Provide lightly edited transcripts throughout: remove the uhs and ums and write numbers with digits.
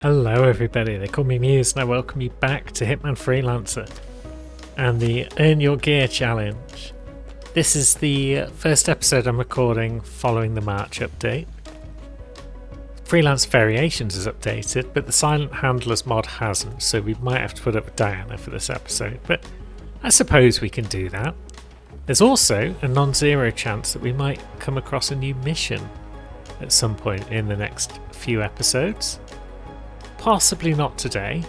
Hello everybody, they call me Muse and I welcome you back to Hitman Freelancer and the Earn Your Gear Challenge. This is the first episode I'm recording following the March update. Freelance Variations is updated, but the Silent Handlers mod hasn't, so we might have to put up with Diana for this episode, but I suppose we can do that. There's also a non-zero chance that we might come across a new mission at some point in the next few episodes. Possibly not today,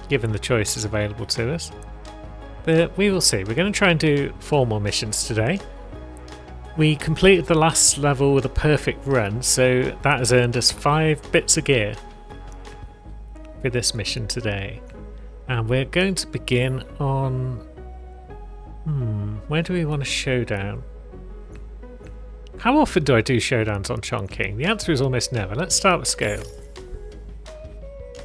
given the choices available to us. But we will see. We're going to try and do 4 more missions today. We completed the last level with a perfect run, so that has earned us 5 bits of gear for this mission today. And we're going to begin on... where do we want a showdown? How often do I do showdowns on Chongqing? The answer is almost never. Let's start with scale.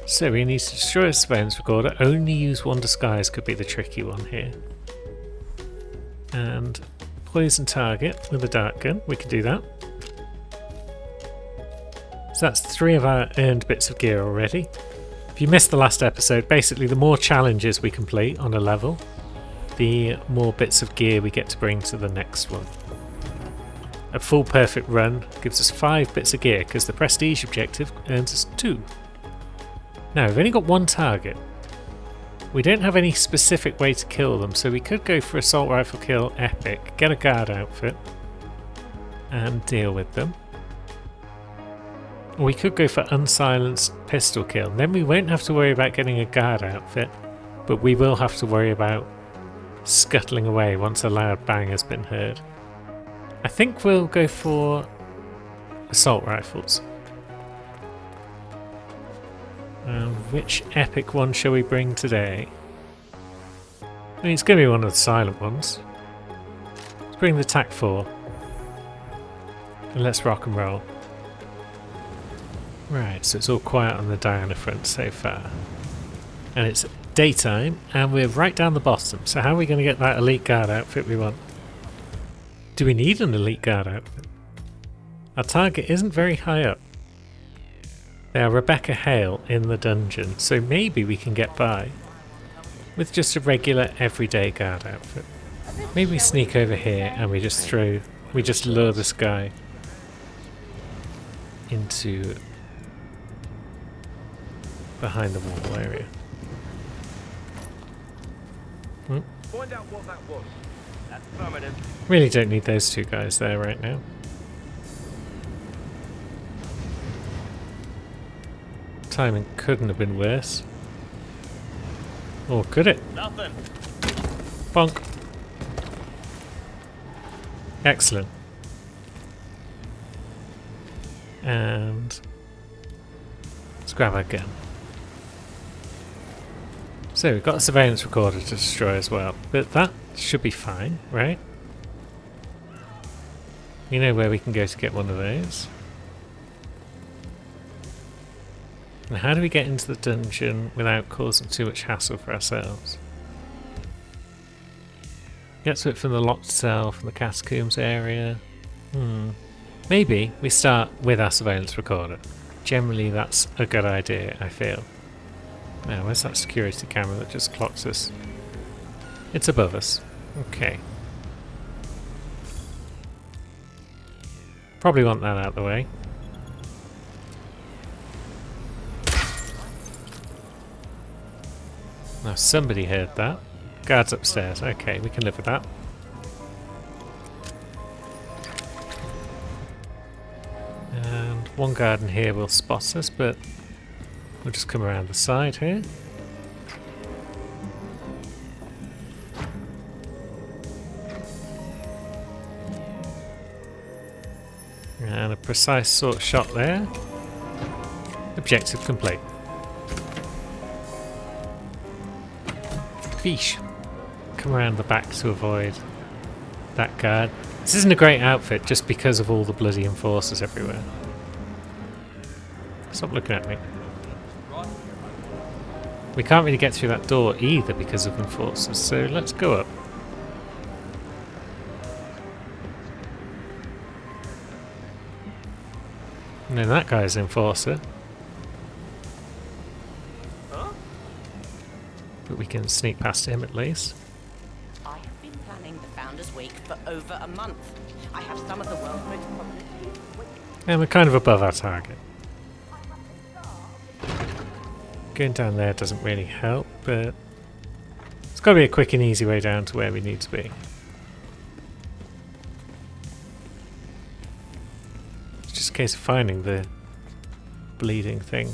So we need to destroy a surveillance recorder. Only use one disguise could be the tricky one here. And poison target with a dart gun. We can do that. So that's 3 of our earned bits of gear already. If you missed the last episode, basically the more challenges we complete on a level, the more bits of gear we get to bring to the next one. A full perfect run gives us 5 bits of gear because the prestige objective earns us 2. Now, we've only got 1 target. We don't have any specific way to kill them, so we could go for assault rifle kill epic, get a guard outfit, and deal with them. Or we could go for unsilenced pistol kill. Then we won't have to worry about getting a guard outfit, but we will have to worry about scuttling away once a loud bang has been heard. I think we'll go for assault rifles. Which epic one shall we bring today? I mean, it's going to be one of the silent ones. Let's bring the TAC-4. And let's rock and roll. Right, so it's all quiet on the Diana front so far. And it's daytime, and we're right down the bottom. So how are we going to get that elite guard outfit we want? Do we need an elite guard outfit? Our target isn't very high up. They are Rebecca Hale in the dungeon, so maybe we can get by with just a regular everyday guard outfit. Maybe we sneak over here and we just lure this guy into behind the wall area. Find out what that was. That's affirmative. Really don't need those 2 guys there right now. Timing couldn't have been worse. Or could it? Nothing. Bonk. Excellent. And let's grab our gun. So we've got a surveillance recorder to destroy as well, but that should be fine, right? You know where we can go to get one of those. Now, how do we get into the dungeon without causing too much hassle for ourselves? Get to it from the locked cell, from the catacombs area. Maybe we start with our surveillance recorder. Generally that's a good idea, I feel. Now, where's that security camera that just clocks us? It's above us. Okay. Probably want that out of the way. Now somebody heard that. Guards upstairs. Okay, we can live with that. And one guard in here will spot us, but we'll just come around the side here. And a precise sort of shot there. Objective complete. Fish. Come around the back to avoid that guard. This isn't a great outfit just because of all the bloody enforcers everywhere. Stop looking at me. We can't really get through that door either because of enforcers, so let's go up. And then that guy's an enforcer. But we can sneak past him at least. I have been planning the Founders Week for over a month. I have some of the world's most prominent... And we're kind of above our target. Going down there doesn't really help, but it's got to be a quick and easy way down to where we need to be. It's just a case of finding the bleeding thing.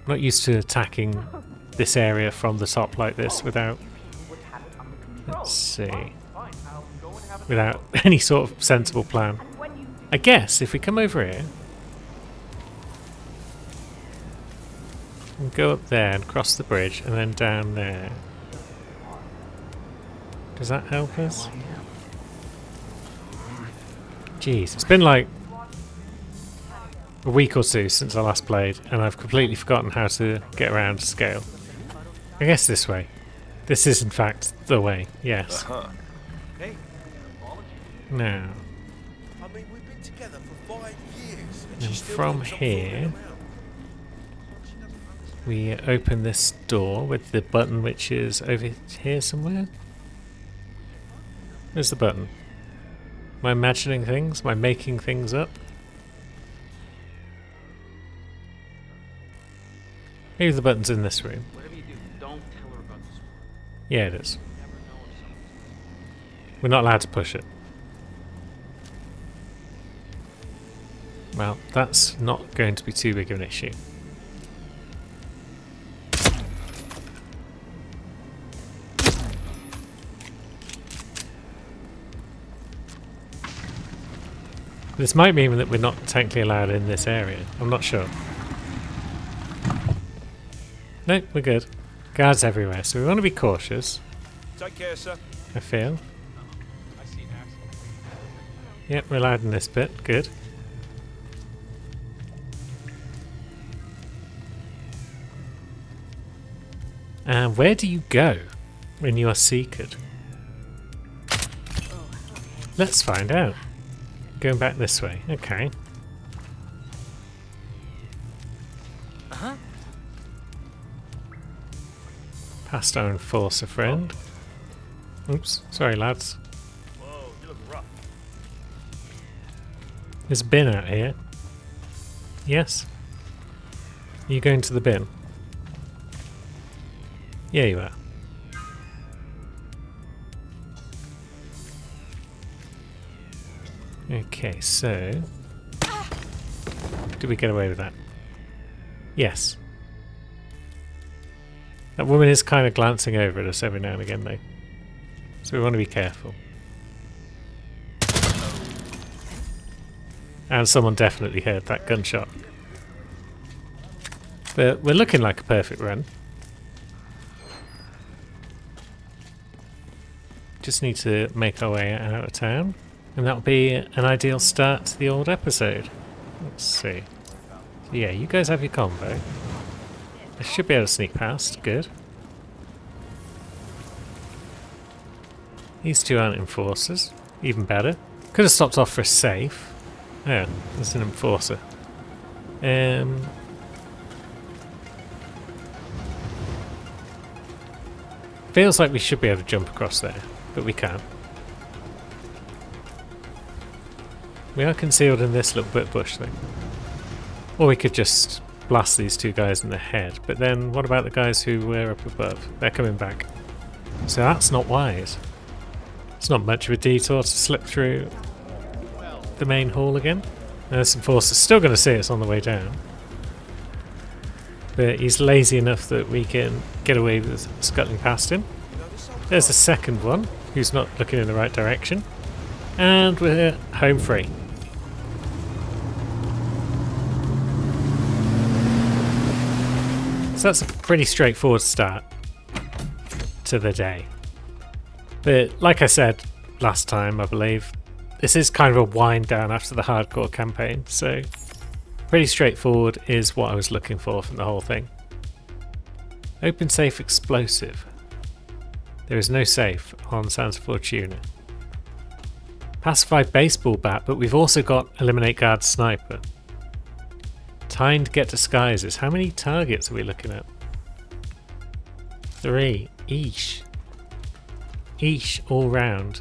I'm not used to attacking this area from the top like this without... Let's see... without any sort of sensible plan. I guess if we come over here and go up there and cross the bridge and then down there. Does that help us? Jeez, it's been like a week or two since I last played and I've completely forgotten how to get around to scale. I guess this way. This is in fact the way, yes. Hey, Now, I mean, we've been together for 5 years. and from here we open this door with the button which is over here somewhere. Where's the button? Am I imagining things? Am I making things up? Maybe the button's in this room. Whatever you do, don't tell her about this. Yeah, it is. Never know if something's... We're not allowed to push it. Well, that's not going to be too big of an issue. This might mean that we're not technically allowed in this area. I'm not sure. No, we're good. Guards everywhere, so we want to be cautious, take care, sir. I feel. I see an accident. Yep, we're allowed in this bit. Good. And where do you go when you are seeked? Let's find out. Going back this way. Okay. Past our enforcer friend. Oops. Sorry, lads. Whoa, you look rough. There's a bin out here. Yes? Are you going to the bin? Yeah, you are. Okay, so... Did we get away with that? Yes. That woman is kind of glancing over at us every now and again, though. So we want to be careful. And someone definitely heard that gunshot. But we're looking like a perfect run. Just need to make our way out of town. And that'll be an ideal start to the old episode. Let's see. So yeah, you guys have your combo. I should be able to sneak past. Good. These two aren't enforcers. Even better. Could have stopped off for a safe. Oh, there's an enforcer. Feels like we should be able to jump across there, but we can't. We are concealed in this little bit of bush thing. Or we could just blast these two guys in the head, but then what about the guys who were up above? They're coming back. So that's not wise. It's not much of a detour to slip through the main hall again. Now this enforcer's still going to see us on the way down. But he's lazy enough that we can get away with scuttling past him. There's the second one, who's not looking in the right direction. And we're home free. So that's a pretty straightforward start to the day. But like I said last time, I believe, this is kind of a wind down after the hardcore campaign, so pretty straightforward is what I was looking for from the whole thing. Open safe explosive. There is no safe on Santa Fortuna. Pacified baseball bat, but we've also got eliminate guard sniper. Time to get disguises. How many targets are we looking at? 3. Eesh. Eesh all round.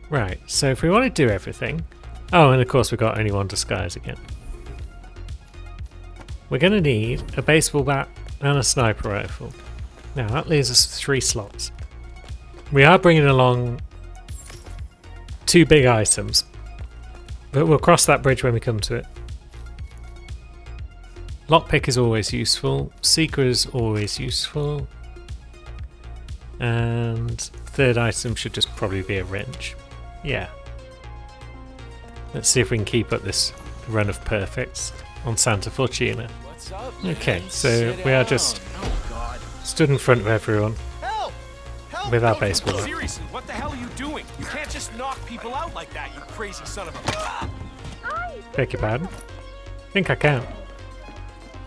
Right, so if we want to do everything... Oh, and of course we've got only one disguise again. We're going to need a baseball bat and a sniper rifle. Now that leaves us with 3 slots. We are bringing along 2 big items, but we'll cross that bridge when we come to it. Lockpick is always useful, Seeker is always useful, and third item should just probably be a wrench. Yeah. Let's see if we can keep up this run of perfects on Santa Fortuna. What's up? Okay, so we are just stood in front of everyone Help! Help! with our baseball bat. Seriously, what the hell are you doing? You can't just knock people out like that, you crazy son of a... Beg your pardon? I think I can.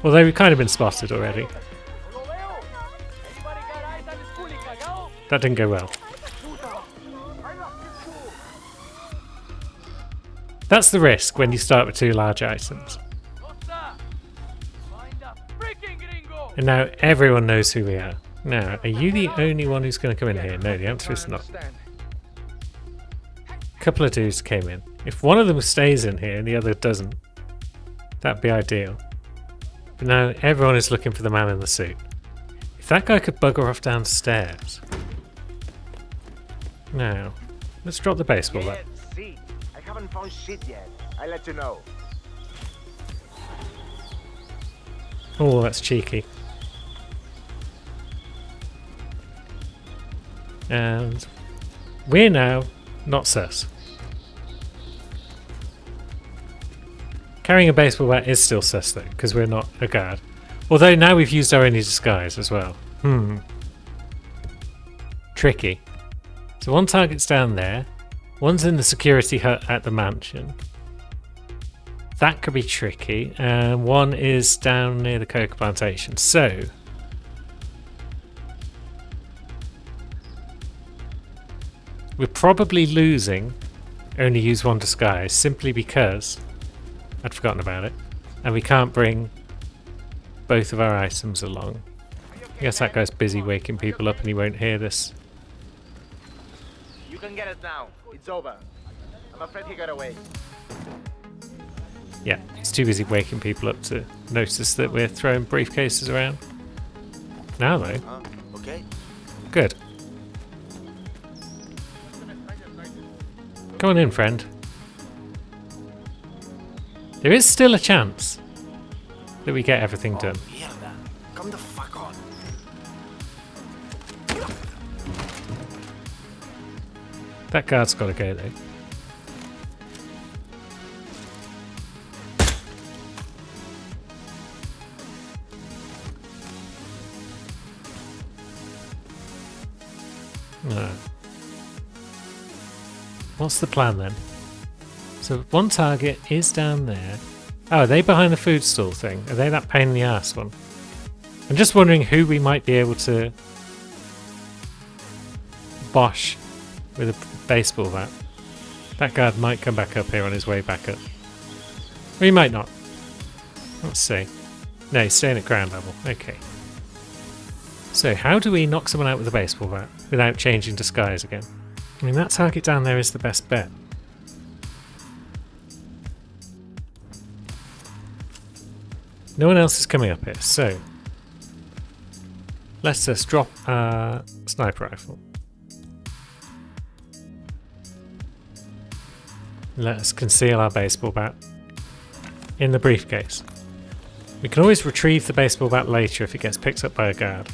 Although we've kind of been spotted already. That didn't go well. That's the risk when you start with 2 large items. And now everyone knows who we are. Now, are you the only one who's going to come in here? No, the answer is not. A couple of dudes came in. If one of them stays in here and the other doesn't, that'd be ideal. But now everyone is looking for the man in the suit. If that guy could bugger off downstairs. Now, let's drop the baseball bat. See, I haven't found shit yet. I'll let you know. Oh, that's cheeky. And we're now not sus. Carrying a baseball bat is still sus though, because we're not a guard. Although now we've used our only disguise as well. Tricky. So one target's down there. One's in the security hut at the mansion. That could be tricky. And one is down near the coca plantation. So we're probably losing only use one disguise simply because I'd forgotten about it. And we can't bring both of our items along. I guess that guy's busy waking people up and he won't hear this. You can get it now. It's over. I'm afraid he got away. Yeah, he's too busy waking people up to notice that we're throwing briefcases around. Now though, Okay. good. Come on in, friend. There is still a chance that we get everything done. Mierda. Come the fuck on. That guard's got to go though. No. What's the plan then? So one target is down there. Oh, are they behind the food stall thing? Are they that pain in the ass one? I'm just wondering who we might be able to bosh with a baseball bat. That guard might come back up here on his way back up. Or he might not. Let's see. No, he's staying at ground level. Okay. So how do we knock someone out with a baseball bat without changing disguise again? I mean, that target down there is the best bet. No one else is coming up here, so let's just drop our sniper rifle. Let us conceal our baseball bat in the briefcase. We can always retrieve the baseball bat later if it gets picked up by a guard.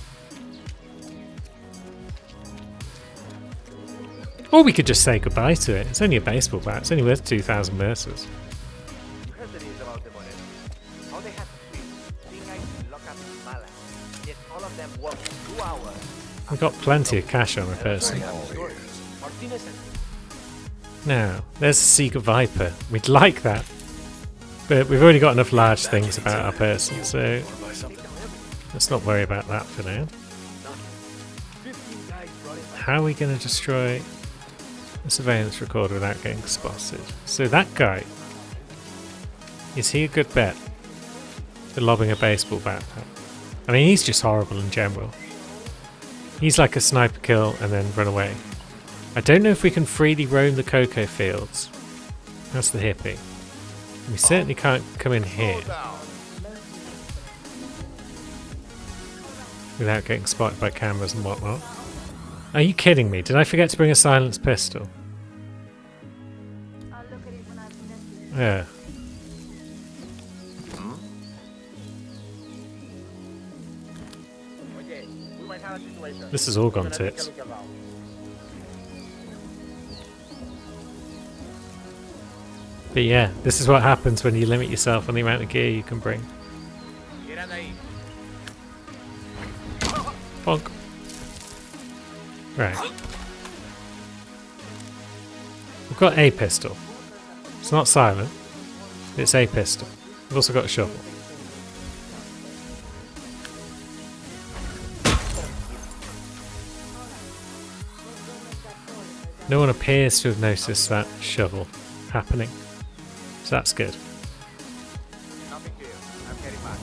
Or we could just say goodbye to it. It's only a baseball bat. It's only worth 2,000 mercers. You heard the news about the Morel. How they had to treat 3 guys in lockup in Mala. Yet all of them worked 2 hours. We've got plenty of cash on a person. Martinez and Now, there's a Seeker Viper. We'd like that. But we've already got enough large things about our person, so let's not worry about that for now. How are we going to destroy the surveillance recorder without getting spotted? So that guy, is he a good bet? for lobbing a baseball bat at. I mean, he's just horrible in general. He's like a sniper kill and then run away. I don't know if we can freely roam the cocoa fields. That's the hippie. We certainly can't come in here without getting spotted by cameras and whatnot. Are you kidding me? Did I forget to bring a silenced pistol? Yeah. This has all gone tits. But yeah, this is what happens when you limit yourself on the amount of gear you can bring. Bonk. Right. We've got a pistol. It's not silent. It's a pistol. We've also got a shovel. No one appears to have noticed that shovel happening. So that's good. Nothing here. I'm heading back.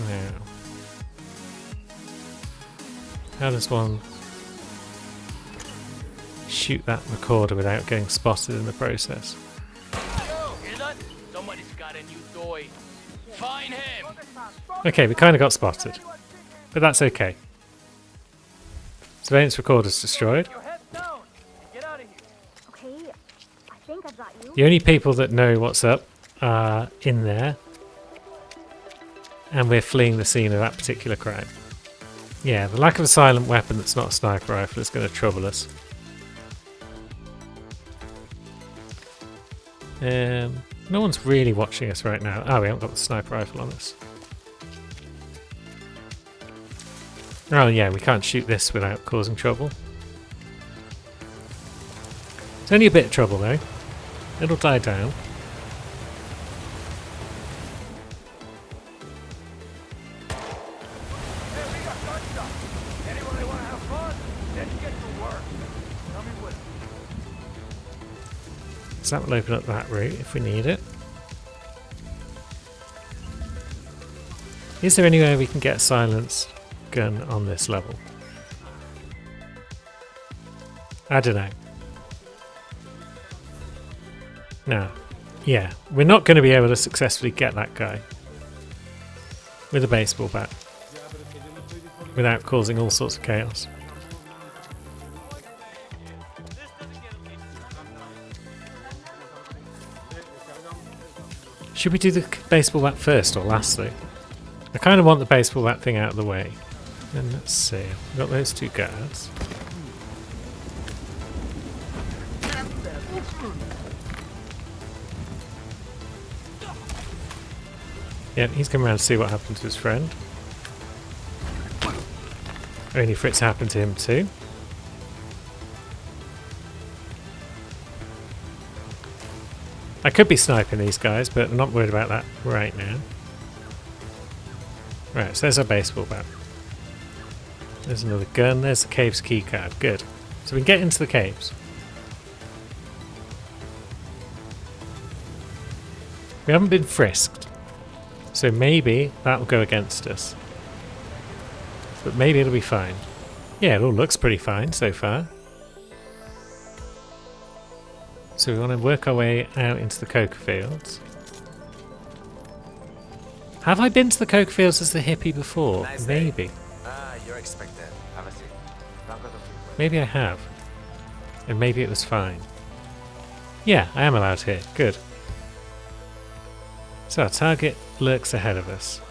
Now, how does one shoot that recorder without getting spotted in the process? Hear that? Somebody's got a new toy. Find him! Okay, we kind of got spotted, but that's okay. Surveillance recorder's destroyed. Your head's down. Get out of here. Okay, I think I've got you. The only people that know what's up are in there, and we're fleeing the scene of that particular crime. Yeah, the lack of a silent weapon that's not a sniper rifle is going to trouble us. No one's really watching us right now. Oh, we haven't got the sniper rifle on us. Oh yeah, we can't shoot this without causing trouble. It's only a bit of trouble though. It'll die down. Hey, we got gun stuff. Anybody want to have fun? Let's get to work. Coming with me. So that will open up that route if we need it. Is there any way we can get a silenced gun on this level? I don't know. No. Yeah, we're not going to be able to successfully get that guy with a baseball bat without causing all sorts of chaos. Should we do the baseball bat first or last though? I kind of want the baseball bat thing out of the way. And let's see, we've got those two guards. Yeah, he's coming around to see what happened to his friend. Only for it to happen to him too. I could be sniping these guys, but I'm not worried about that right now. Right, so there's our baseball bat. There's another gun, there's the cave's keycard. Good. So we can get into the caves. We haven't been frisked, so maybe that'll go against us. But maybe it'll be fine. Yeah, it all looks pretty fine so far. So we want to work our way out into the coca fields. Have I been to the coca fields as the hippie before? Nice day. Maybe. You're expected. Have a seat. Don't go to sleep. Maybe I have. And maybe it was fine. Yeah, I am allowed here. Good. So our target lurks ahead of us.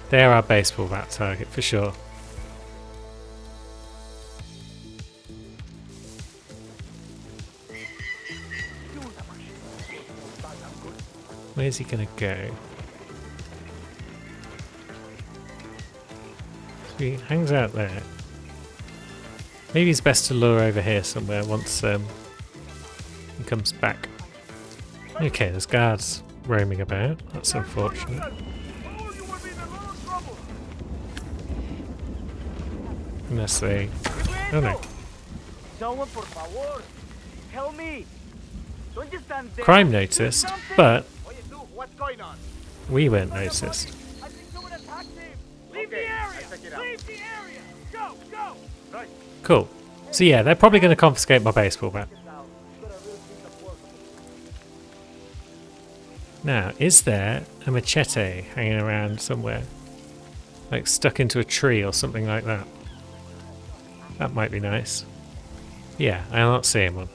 They're our baseball bat target for sure. Where's he gonna go? So he hangs out there. Maybe it's best to lure over here somewhere once he comes back. Okay, there's guards roaming about. That's unfortunate. Unless they... Oh no. Someone, por favor. tell me. Don't just stand there. Crime Do noticed, something. but What you do? What's going on? we weren't noticed. I think someone attacked him. Leave the area. Leave the area. Go, go. Right. Cool. So yeah, they're probably going to confiscate my baseball bat. Now, is there a machete hanging around somewhere? Like stuck into a tree or something like that? That might be nice. Yeah, I'm not seeing one.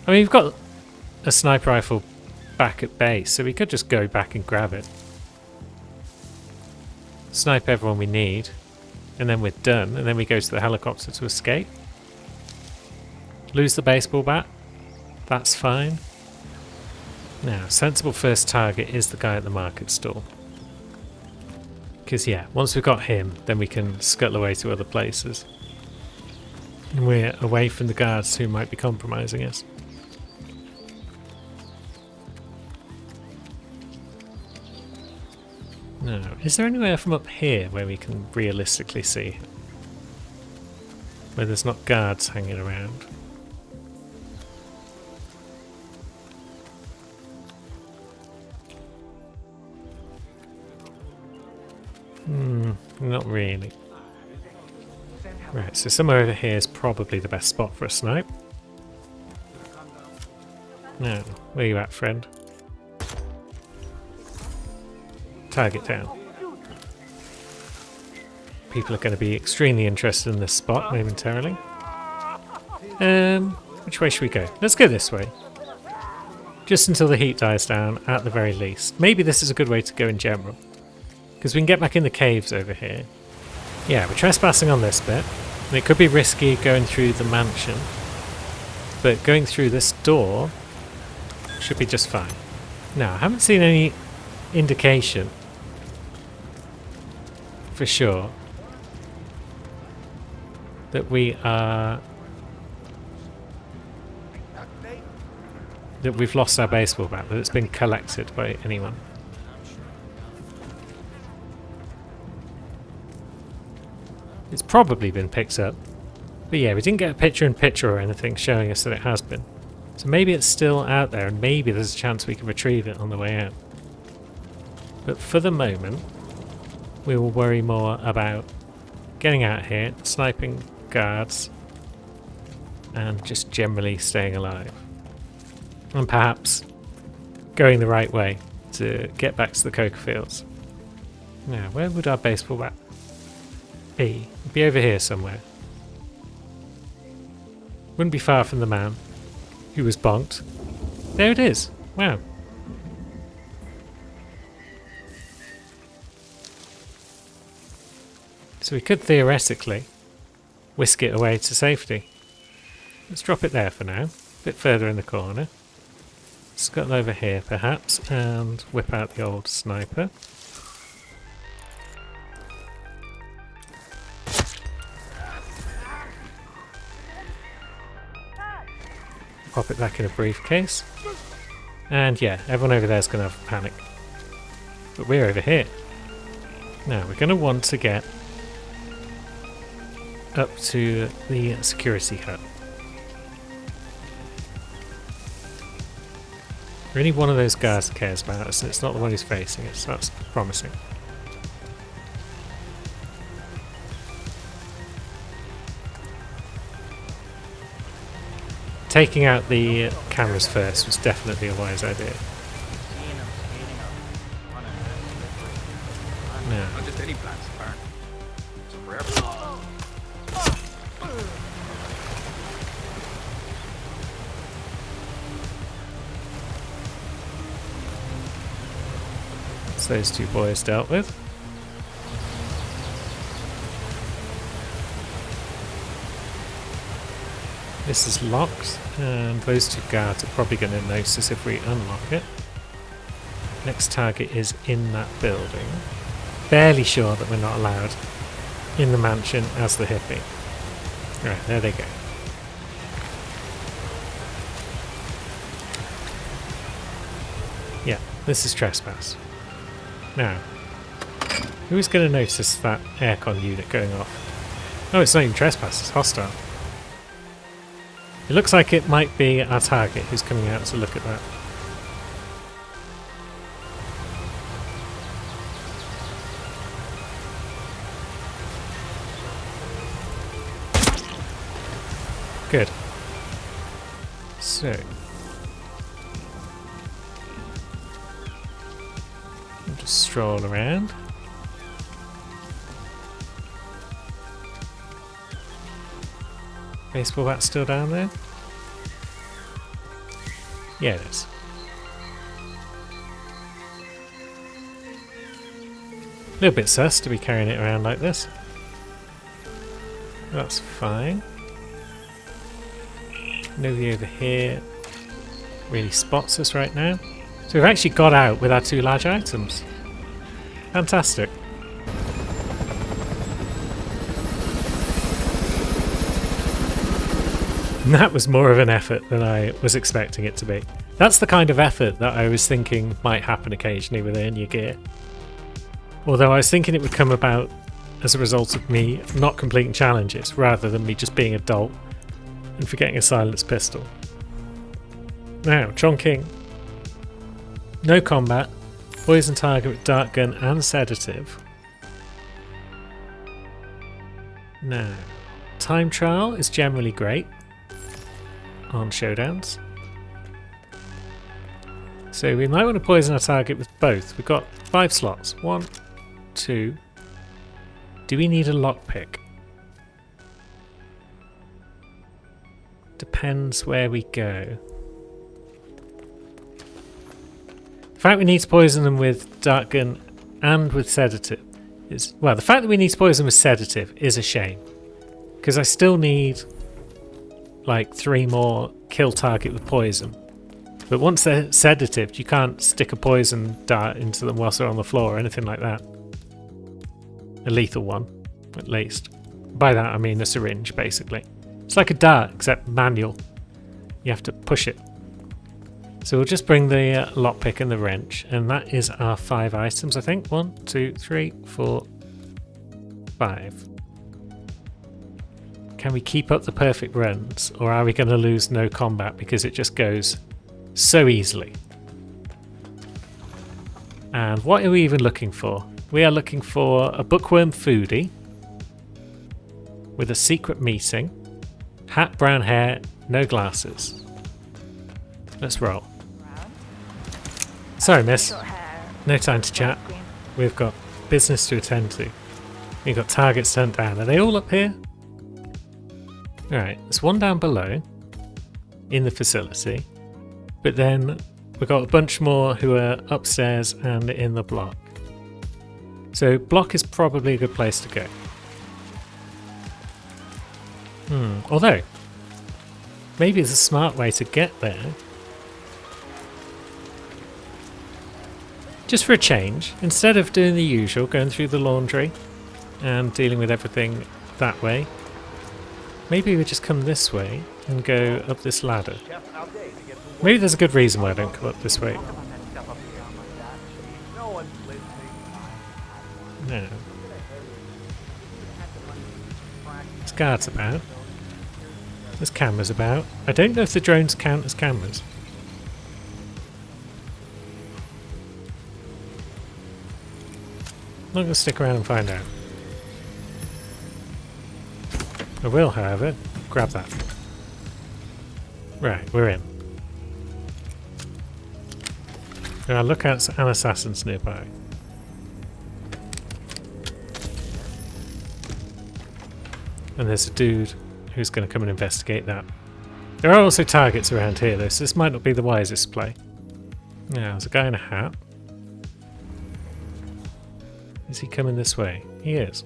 I mean, we've got a sniper rifle back at base, so we could just go back and grab it. Snipe everyone we need, and then we're done, and then we go to the helicopter to escape. Lose the baseball bat. That's fine. Now, sensible first target is the guy at the market stall. Because yeah, once we've got him, then we can scuttle away to other places. And we're away from the guards who might be compromising us. Now, is there anywhere from up here where we can realistically see him? Where there's not guards hanging around? Not really. Right, so somewhere over here is probably the best spot for a snipe. Now, where you at, friend? Target down. People are going to be extremely interested in this spot momentarily. Which way should we go? Let's go this way. Just until the heat dies down, at the very least. Maybe this is a good way to go in general. Because we can get back in the caves over here. Yeah, we're trespassing on this bit. And it could be risky going through the mansion. But going through this door should be just fine. Now, I haven't seen any indication for sure that we are... that we've lost our baseball bat, that it's been collected by anyone. It's probably been picked up. But yeah, we didn't get a picture-in-picture or anything showing us that it has been. So maybe it's still out there and maybe there's a chance we can retrieve it on the way out. But for the moment, we will worry more about getting out here, sniping guards, and just generally staying alive. And perhaps going the right way to get back to the coca fields. Now, where would our baseball bat be? It'd be over here somewhere. Wouldn't be far from the man who was bonked. There it is. Wow. So we could theoretically whisk it away to safety. Let's drop it there for now. A bit further in the corner. Scuttle over here perhaps and whip out the old sniper. Pop it back in a briefcase. And yeah, everyone over there is going to have a panic. But we're over here. Now we're going to want to get up to the security hut. Really one of those guards cares about us and it's not the one who's facing us. That's promising. Taking out the cameras first was definitely a wise idea. No. Not just any plants, apparently. It's forever. So those two boys dealt with. This is locked, and those two guards are probably going to notice if we unlock it. Next target is in that building. Barely sure that we're not allowed in the mansion as the hippie. Right, there they go. Yeah, this is trespass. Now, who's going to notice that aircon unit going off? Oh, it's not even trespass, it's hostile. It looks like it might be our target who's coming out to look at that. Good. So. I'll just stroll around. Baseball bat still down there? Yeah, it is. A little bit sus to be carrying it around like this. That's fine. Nobody over here really spots us right now. So we've actually got out with our 2 large items. Fantastic. And that was more of an effort than I was expecting it to be. That's the kind of effort that I was thinking might happen occasionally with Earn Your Gear. Although I was thinking it would come about as a result of me not completing challenges rather than me just being a dolt and forgetting a silenced pistol. Now, Chongqing. No combat. Poison target with dart gun and sedative. Now, time trial is generally great on showdowns. So we might want to poison our target with both. We've got 5 slots. 1, 2. Do we need a lockpick? Depends where we go. The fact we need to poison them with dart gun and with sedative is... Well, the fact that we need to poison with sedative is a shame. Because I still need like 3 more kill target with poison. But once they're sedative, you can't stick a poison dart into them whilst they're on the floor or anything like that. A lethal one, at least. By that I mean a syringe, basically. It's like a dart, except manual. You have to push it. So we'll just bring the lockpick and the wrench, and that is our 5 items, I think. 1, 2, 3, 4, 5. Can we keep up the perfect runs, or are we going to lose no combat because it just goes so easily? And what are we even looking for? We are looking for a bookworm foodie with a secret meeting, hat, brown hair, no glasses. Let's roll. Sorry, miss. No time to chat. We've got business to attend to. We've got targets turned down. Are they all up here? Alright, there's one down below in the facility, but then we've got a bunch more who are upstairs and in the block. So block is probably a good place to go. Although, maybe it's a smart way to get there. Just for a change, instead of doing the usual, going through the laundry and dealing with everything that way, maybe we just come this way and go up this ladder. Maybe there's a good reason why I don't come up this way. No. There's guards about. There's cameras about. I don't know if the drones count as cameras. I'm not going to stick around and find out. I will, however, grab that. Right, we're in. There are lookouts and assassins nearby. And there's a dude who's going to come and investigate that. There are also targets around here though, so this might not be the wisest play. Now, there's a guy in a hat. Is he coming this way? He is.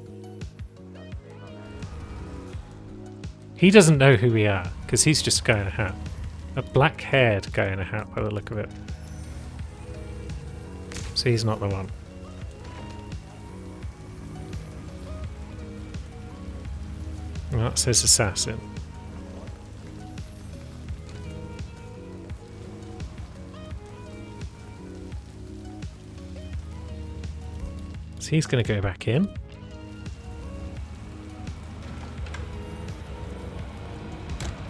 He doesn't know who we are, because he's just a guy in a hat. A black-haired guy in a hat by the look of it. So he's not the one. And that says assassin. So he's going to go back in.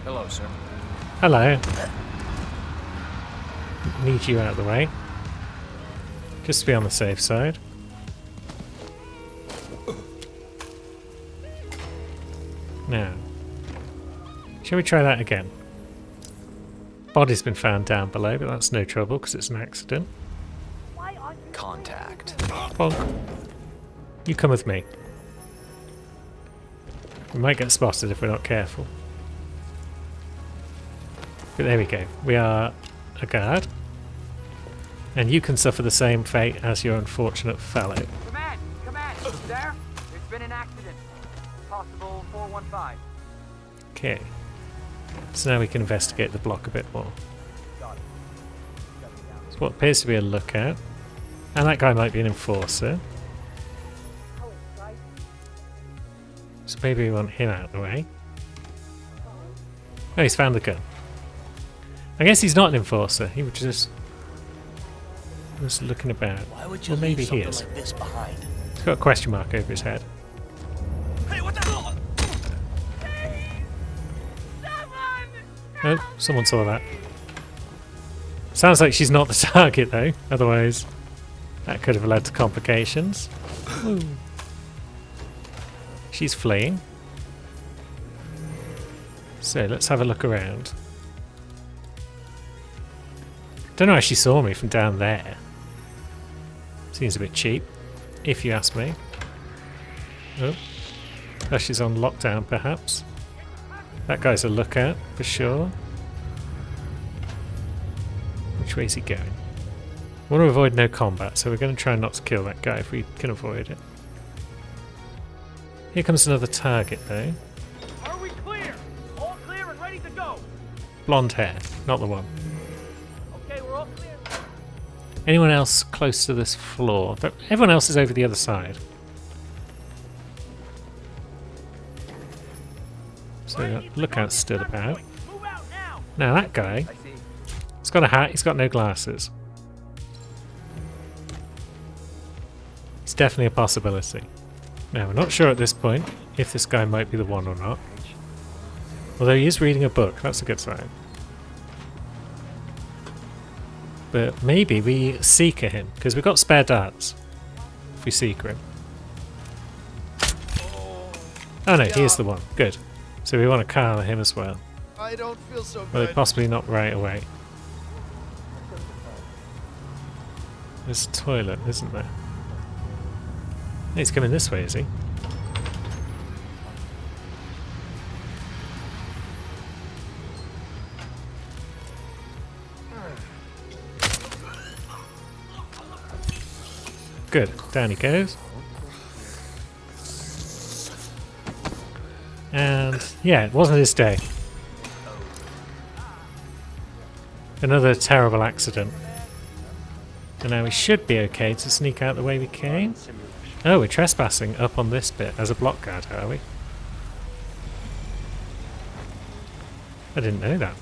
Hello, sir. Hello. Need you out of the way. Just to be on the safe side. Now, shall we try that again? Body's been found down below, but that's no trouble because it's an accident. Contact. Bonk. You come with me. We might get spotted if we're not careful. But there we go. We are a guard. And you can suffer the same fate as your unfortunate fellow. Command! Command! You there? There's been an accident. Possible 415. Okay. So now we can investigate the block a bit more. It's what appears to be a lookout. And that guy might be an enforcer. So maybe we want him out of the way. Oh, he's found the gun. I guess he's not an enforcer. He was just looking about. Why would you Well, maybe leave he something is. like this behind? He's got a question mark over his head. Hey, what the hell? Oh, someone saw that. Sounds like she's not the target though. Otherwise, that could have led to complications. Ooh. She's fleeing. So let's have a look around. Don't know how she saw me from down there. Seems a bit cheap, if you ask me. Oh, she's on lockdown perhaps. That guy's a lookout for sure. Which way is he going? I want to avoid no combat, so we're going to try not to kill that guy if we can avoid it. Here comes another target though. Are we clear? All clear and ready to go. Blonde hair, not the one. Okay, we're all clear. Anyone else close to this floor? Everyone else is over the other side. So that lookout's still about. Move out now. Now that guy, I see. he's got a hat, he's got no glasses. It's definitely a possibility. Now we're not sure at this point if this guy might be the one or not. Although he is reading a book, that's a good sign. But maybe we seeker him, because we've got spare darts. If we seeker him. Oh no, he is the one. Good. So we want to collar him as well. I don't feel so Well, good. possibly not right away. There's a toilet, isn't there? He's coming this way, is he? Good, down he goes. And yeah, it wasn't his day. Another terrible accident. And now we should be okay to sneak out the way we came. Oh, we're trespassing up on this bit as a block guard, are we? I didn't know that.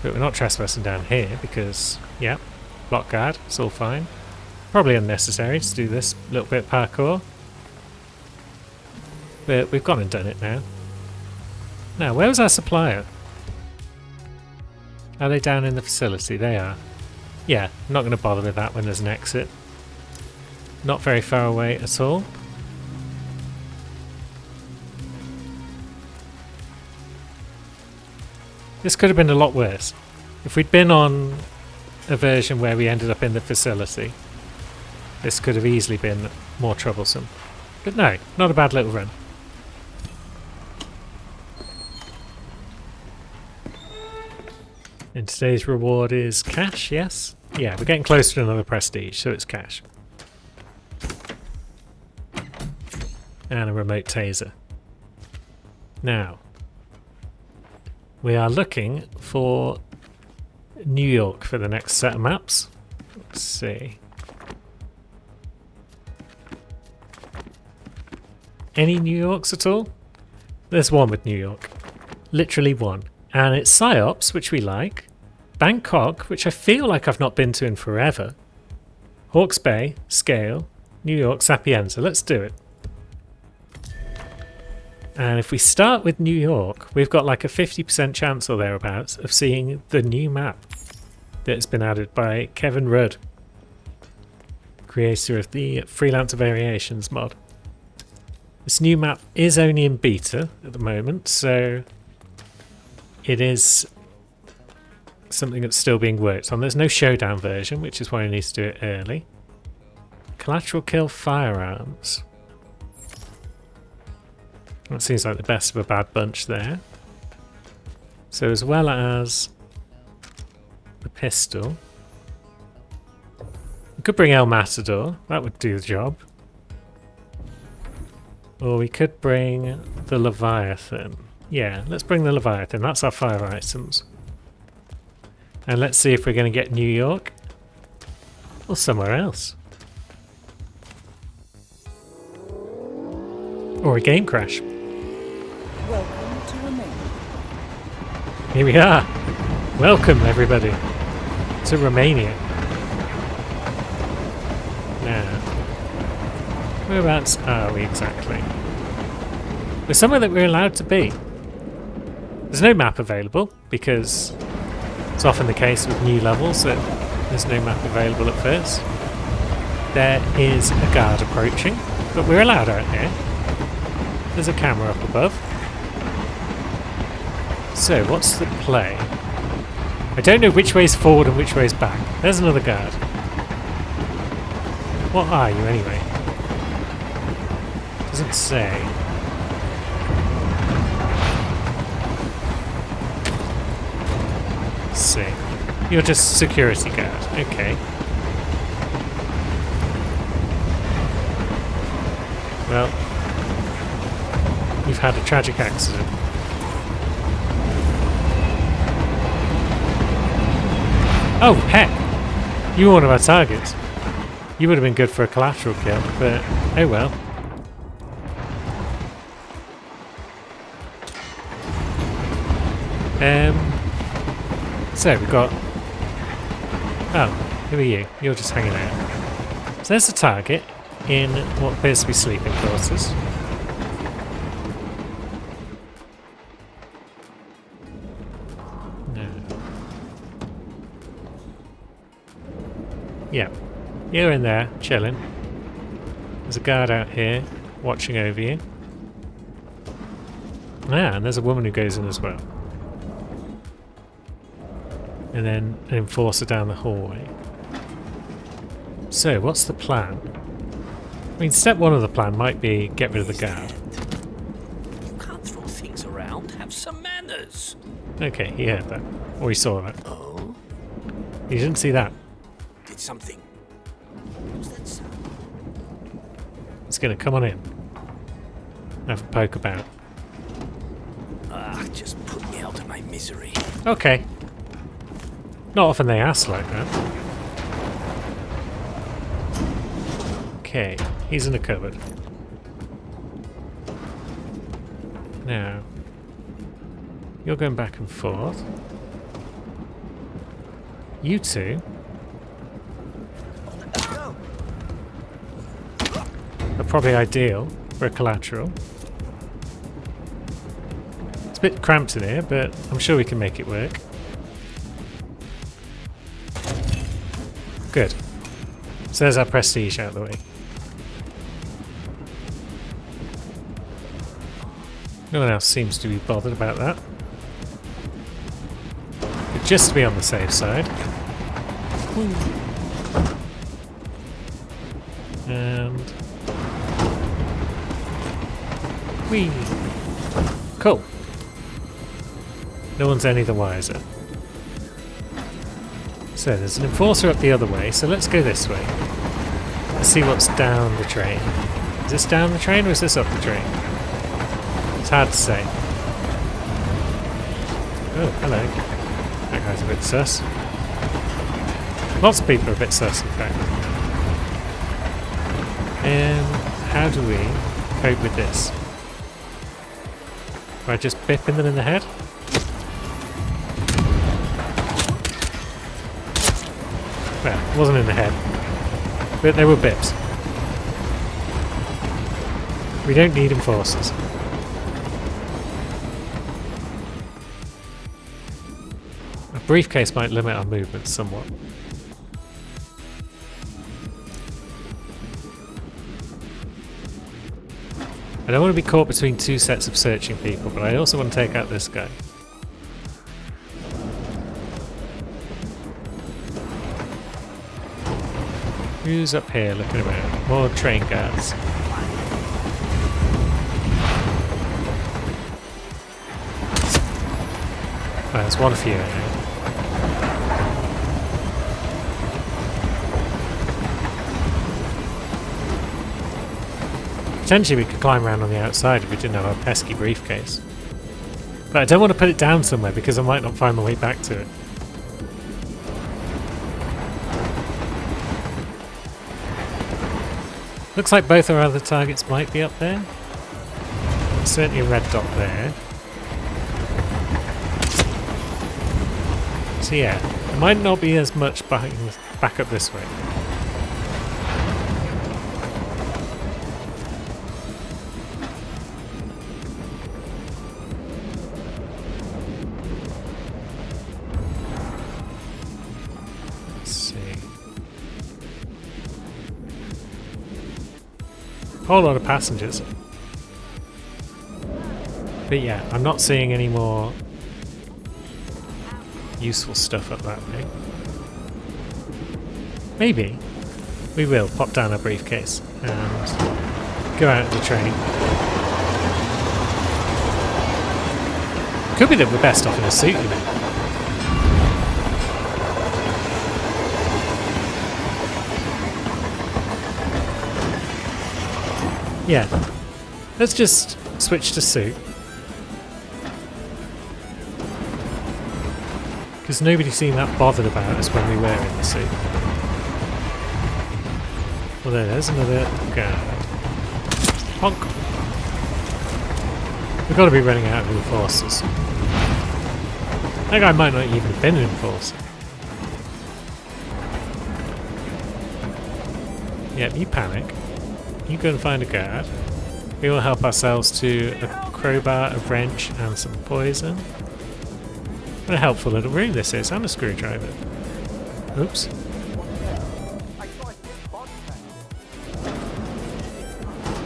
But we're not trespassing down here because, yeah, block guard, it's all fine. Probably unnecessary to do this little bit of parkour. But we've gone and done it now. Now, where was our supplier? Are they down in the facility? They are. Yeah, I'm not going to bother with that when there's an exit. Not very far away at all. This could have been a lot worse. If we'd been on a version where we ended up in the facility, this could have easily been more troublesome. But no, not a bad little run. And today's reward is cash, yes? Yeah, we're getting close to another prestige, so it's cash. And a remote taser. Now, we are looking for New York for the next set of maps. Let's see. Any New Yorks at all? There's one with New York. Literally one. And it's PsyOps, which we like. Bangkok, which I feel like I've not been to in forever. Hawke's Bay, Scale, New York, Sapienza. Let's do it. And if we start with New York, we've got like a 50% chance or thereabouts of seeing the new map that's been added by Kevin Rudd, creator of the Freelancer Variations mod. This new map is only in beta at the moment, so it is something that's still being worked on. There's no showdown version, which is why he needs to do it early. Collateral kill firearms. That seems like the best of a bad bunch there. So as well as the pistol, we could bring El Matador. That would do the job. Or we could bring the Leviathan. Yeah, let's bring the Leviathan. That's our 5 items. And let's see if we're going to get New York or somewhere else. Or a game crash. Welcome to Romania. Here we are. Welcome, everybody, to Romania. Now, whereabouts are we exactly? We're somewhere that we're allowed to be. There's no map available because it's often the case with new levels that there's no map available at first. There is a guard approaching, but we're allowed out here. There's a camera up above. So, what's the play? I don't know which way's forward and which way's back. There's another guard. What are you, anyway? Doesn't say. Let's see. You're just security guard. Okay. Well, you've had a tragic accident. Oh, heck! You were one of our targets. You would have been good for a collateral kill, but oh well. So we've got... Oh, who are you? You're just hanging out. So there's the target in what appears to be sleeping quarters. No. Yeah. You're in there, chilling. There's a guard out here, watching over you. Ah, and there's a woman who goes in as well. And then an enforcer down the hallway. So, what's the plan? I mean, step one of the plan might be get rid of the guard. You can't throw things around. Have some manners. Okay, he heard that. Or he saw that. Oh? He didn't see that. Did something. What's that sound? It's going to come on in. Have a poke about. Ah, just put me out of my misery. Okay. Not often they ask like that. Okay, he's in the cupboard. Now, you're going back and forth. You two are probably ideal for a collateral. It's a bit cramped in here, but I'm sure we can make it work. Good. So there's our prestige out of the way. No one else seems to be bothered about that. But just to be on the safe side. And... whee! Cool. No one's any the wiser. So there's an enforcer up the other way, so let's go this way. Let's see what's down the train. Is this down the train or is this up the train? It's hard to say. Oh, hello. That guy's a bit sus. Lots of people are a bit sus, in fact. How do we cope with this? By just bipping them in the head? Well, it wasn't in the head, but they were bips. We don't need enforcers. briefcase might limit our movement somewhat. I don't want to be caught between two sets of searching people, but I also want to take out this guy. Who's up here looking around? More train guards. Oh, there's one fewer now. Potentially we could climb around on the outside if we didn't have our pesky briefcase. But I don't want to put it down somewhere because I might not find my way back to it. Looks like both our other targets might be up there. Certainly a red dot there. So yeah, there might not be as much back up this way. Let's see. Whole lot of passengers. But yeah, I'm not seeing any more useful stuff up that way. Maybe we will pop down our briefcase and go out of the train. Could be that we're best off in a suit, you know. Yeah, let's just switch to suit. Because nobody seemed that bothered about us when we were in the suit. Well, there's another guard. Honk! We've got to be running out of enforcers. That guy might not even have been an enforcer. Yep, you panic. You go and find a guard. We will help ourselves to a crowbar, a wrench, and some poison. What a helpful little room this is, and a screwdriver. Oops.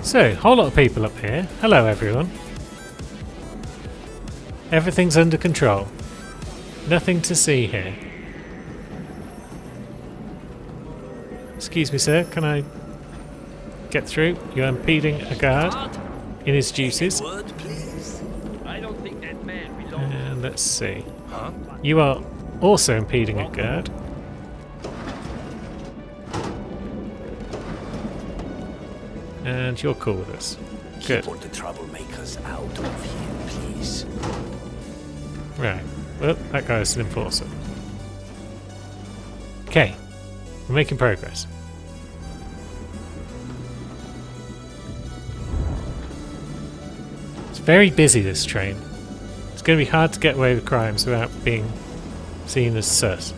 So, a whole lot of people up here. Hello everyone. Everything's under control. Nothing to see here. Excuse me sir, can I get through? You're impeding a guard in his duties. Word, please. I don't think that man belongs. And let's see. You are also impeding a guard. And you're cool with us. Good. Keep all the troublemakers out of here, please. Right. Well, that guy's an enforcer. Okay. We're making progress. It's very busy, this train. It's going to be hard to get away with crimes without being seen as sus.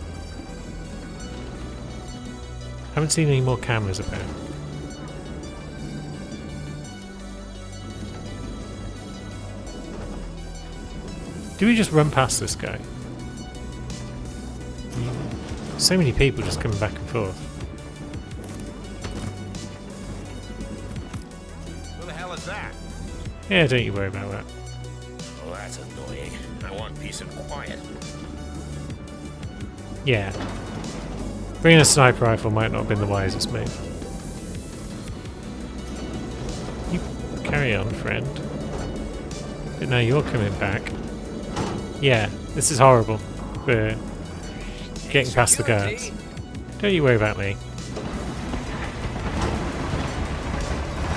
Haven't seen any more cameras about. Do we just run past this guy? So many people just coming back and forth. Who the hell is that? Yeah, don't you worry about that. Oh, that's annoying. I want peace and quiet. Yeah. Bringing a sniper rifle might not have been the wisest move. You carry on, friend. But now you're coming back. Yeah, this is horrible. We're getting past the guards. Don't you worry about me.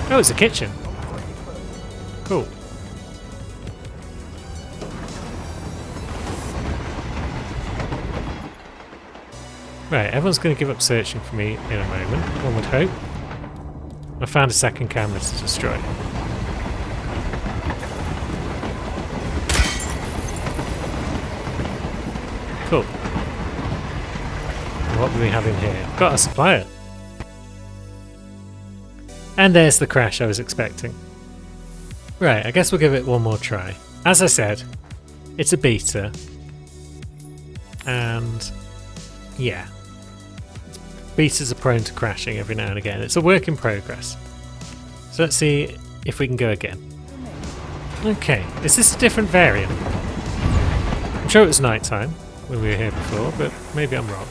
Oh, it's a kitchen. Cool. Right, everyone's going to give up searching for me in a moment, one would hope. I found a second camera to destroy. Cool. What do we have in here? Got a supplier. And there's the crash I was expecting. Right, I guess we'll give it one more try. As I said, it's a beta. and yeah, beaters are prone to crashing every now and again. It's a work in progress. So let's see if we can go again. Okay, is this a different variant? I'm sure it was nighttime when we were here before, but maybe I'm wrong.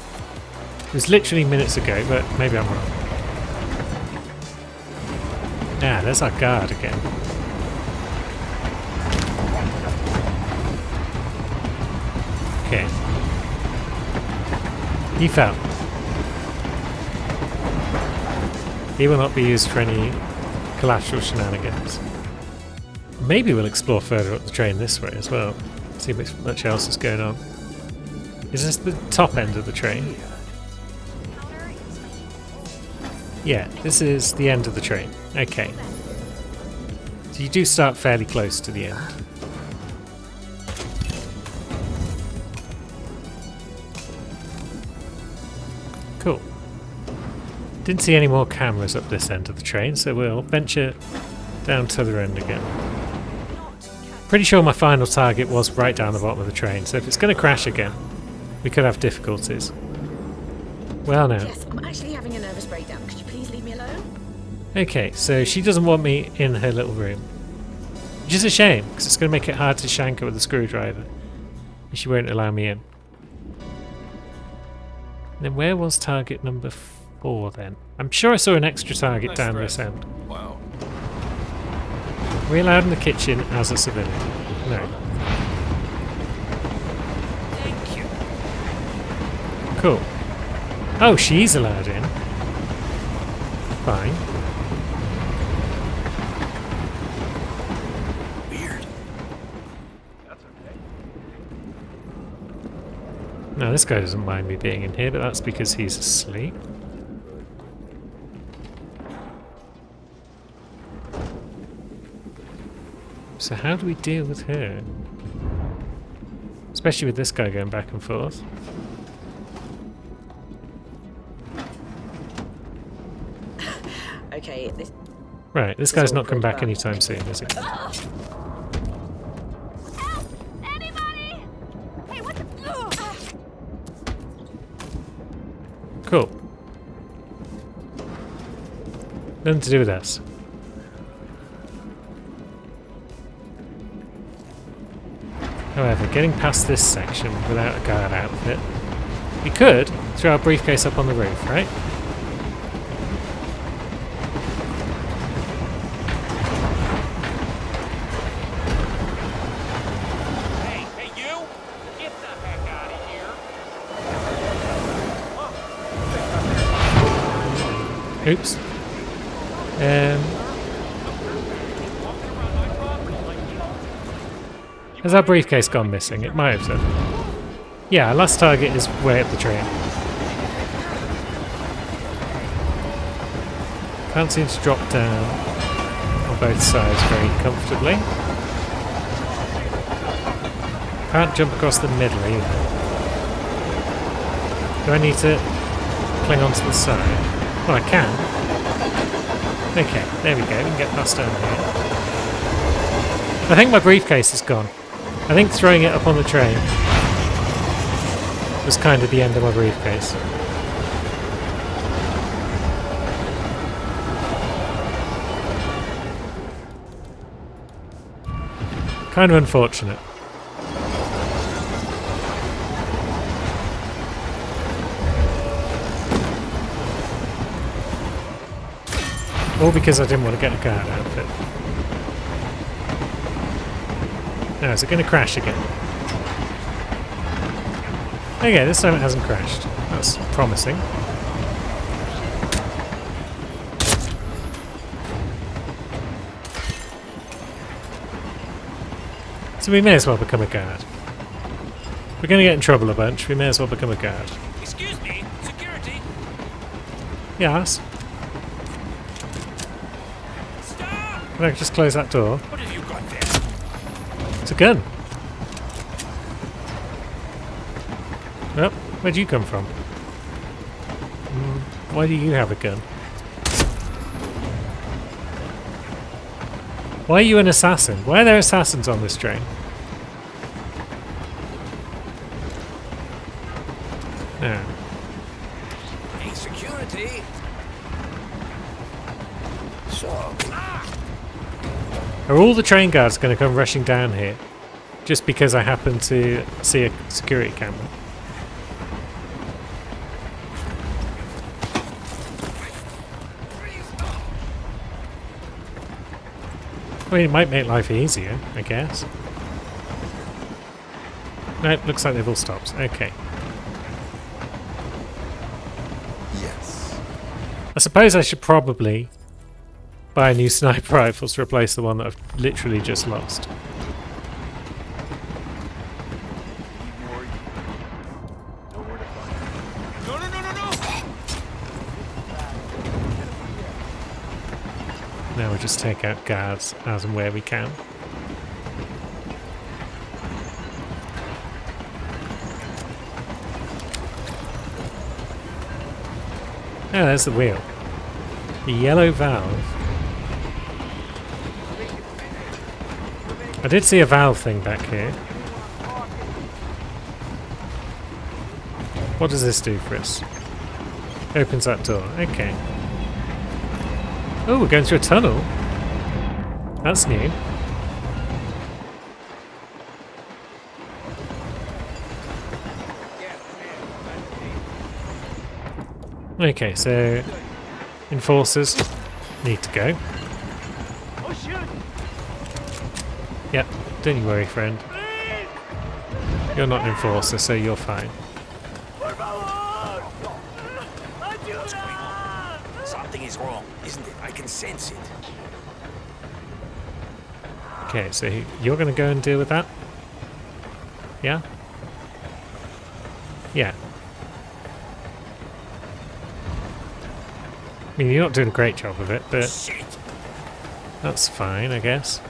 It was literally minutes ago, but maybe I'm wrong. Ah, there's our guard again. Okay. He fell. He will not be used for any collateral shenanigans. Maybe we'll explore further up the train this way as well. See if much else is going on. Is this the top end of the train? Yeah, this is the end of the train. Okay. So you do start fairly close to the end. Cool. Didn't see any more cameras up this end of the train, so we'll venture down to the end again. Pretty sure my final target was right down the bottom of the train, so if it's going to crash again, we could have difficulties. Well now. Yes, I'm actually having a nervous breakdown. Could you please leave me alone? Okay, so she doesn't want me in her little room. Which is a shame, because it's going to make it hard to shank her with a screwdriver. And she won't allow me in. And then where was target number 4 then? I'm sure I saw an extra target down this end. Wow. Are we allowed in the kitchen as a civilian? No. Thank you. Cool. Oh, she's allowed in. Fine. Weird. That's okay. No, this guy doesn't mind me being in here, but that's because he's asleep. So how do we deal with her? Especially with this guy going back and forth. Okay, this. Right, this guy's not coming back anytime soon, is he? Anybody? Hey, what the? Cool. Nothing to do with us. However, getting past this section without a guard outfit, we could throw our briefcase up on the roof, right? Hey, you! Get the heck out of here! Oops. Has our briefcase gone missing? It might have done. Yeah, our last target is way up the train. Can't seem to drop down on both sides very comfortably. Can't jump across the middle either. Do I need to cling onto the side? Well, I can. Okay, there we go. We can get past down here. I think my briefcase is gone. I think throwing it up on the train was kind of the end of my briefcase. Kind of unfortunate. All because I didn't want to get a guard outfit. Now, is it going to crash again? Okay, this time it hasn't crashed. That's promising. So we may as well become a guard. We're going to get in trouble a bunch, we may as well become a guard. Excuse me, security. Yes? Stop! Can I just close that door? What have you got there? It's a gun. Well, where'd you come from? Why do you have a gun? Why are you an assassin? Why are there assassins on this train? So, Are all the train guards going to come rushing down here just because I happen to see a security camera? I mean, it might make life easier, I guess. No, looks like they've all stopped. Okay. Yes. I suppose I should probably buy a new sniper rifle to replace the one that I've literally just lost. Nowhere to find it. No, no, no, no, no! Now we just take out guards as and where we can. Oh, there's the wheel. The yellow valve. I did see a valve thing back here. What does this do for us? Opens that door. Okay. Oh, we're going through a tunnel. That's new. Okay, so enforcers need to go. Oh shoot! Yep, don't you worry, friend. You're not an enforcer, so you're fine. what's going on? Something is wrong, isn't it? I can sense it. Okay, so you're going to go and deal with that? Yeah? Yeah. I mean, you're not doing a great job of it, but Shit! that's fine, I guess.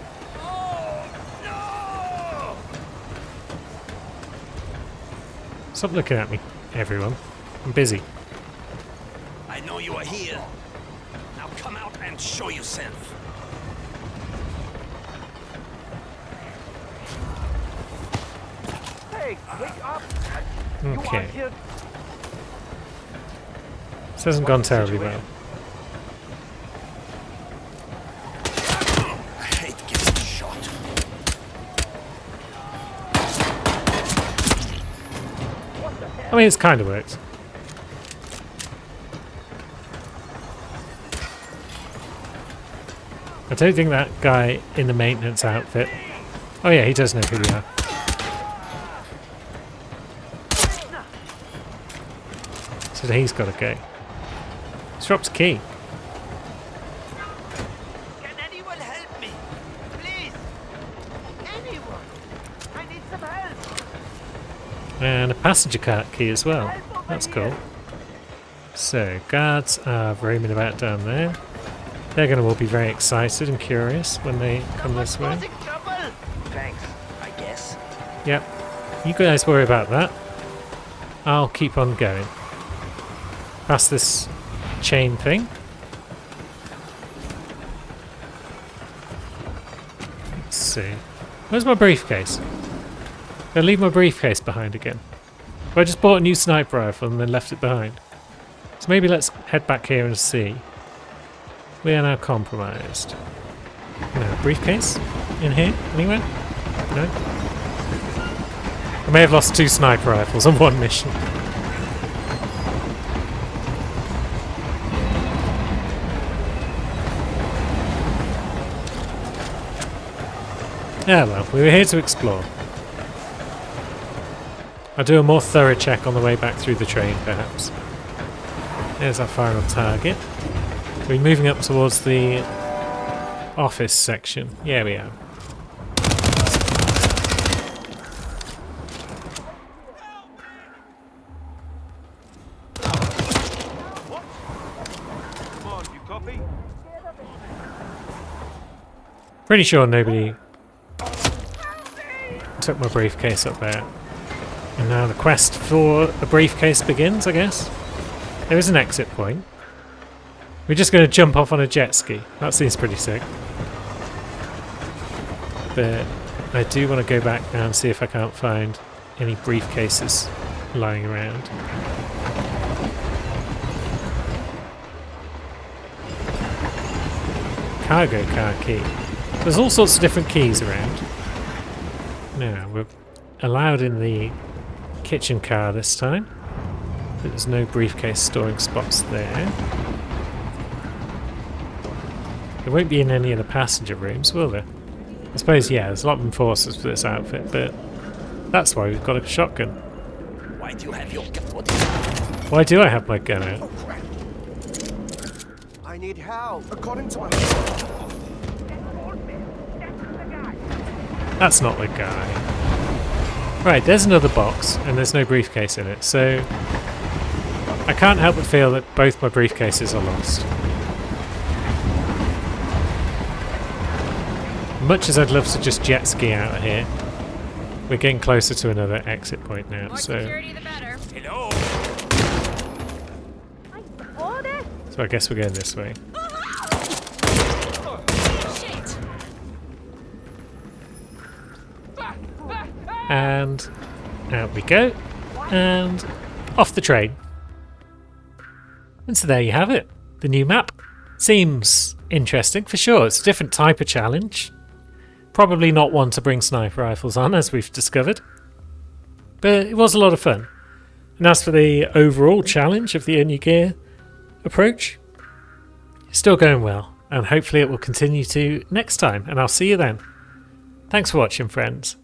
Stop looking at me, everyone. I'm busy. I know you are here. Now come out and show yourself. Hey, wake up! You Okay. are here. This hasn't gone terribly well. I hate getting shot. I mean, it's kind of worked. I don't think that guy in the maintenance outfit... Oh yeah, he does know who we are. So he's got to go. He's dropped a key. Can anyone help me? Please! Anyone! I need some help! And a passenger car key as well. That's cool. So, guards are roaming about down there. They're going to all be very excited and curious when they come this way. Causing trouble! Thanks, I guess. Yep. You guys worry about that. I'll keep on going. Past this chain thing. Let's see. Where's my briefcase? Did I leave my briefcase behind again? Well, I just bought a new sniper rifle and then left it behind. So maybe let's head back here and see. We are now compromised. No, briefcase? In here? Anywhere? No? I may have lost 2 sniper rifles on one mission. Yeah, well, we were here to explore. I'll do a more thorough check on the way back through the train, perhaps. There's our final target. We're moving up towards the office section. Yeah, we are. Come on, you copy? Pretty sure nobody took my briefcase up there. And now the quest for a briefcase begins, I guess. There is an exit point. We're just going to jump off on a jet ski. That seems pretty sick. But I do want to go back now and see if I can't find any briefcases lying around. cargo car key. There's all sorts of different keys around. Now, we're allowed in the kitchen car this time. But there's no briefcase storing spots there. There won't be in any of the passenger rooms, will there? I suppose, yeah, there's a lot of enforcers for this outfit, but that's why we've got a shotgun. Why do you have your gun? Why do I have my gun out? I need help. According to my... That's not the guy. Right, there's another box, and there's no briefcase in it, so I can't help but feel that both my briefcases are lost. Much as I'd love to just jet ski out of here, we're getting closer to another exit point now, More so security, the better. Hello. I guess we're going this way. Shit! And out we go, and off the train. And so there you have it, the new map. Seems interesting for sure. It's a different type of challenge. Probably not one to bring sniper rifles on, as we've discovered. But it was a lot of fun. And as for the overall challenge of the Earn Your Gear approach, it's still going well. And hopefully it will continue to next time. And I'll see you then. Thanks for watching, friends.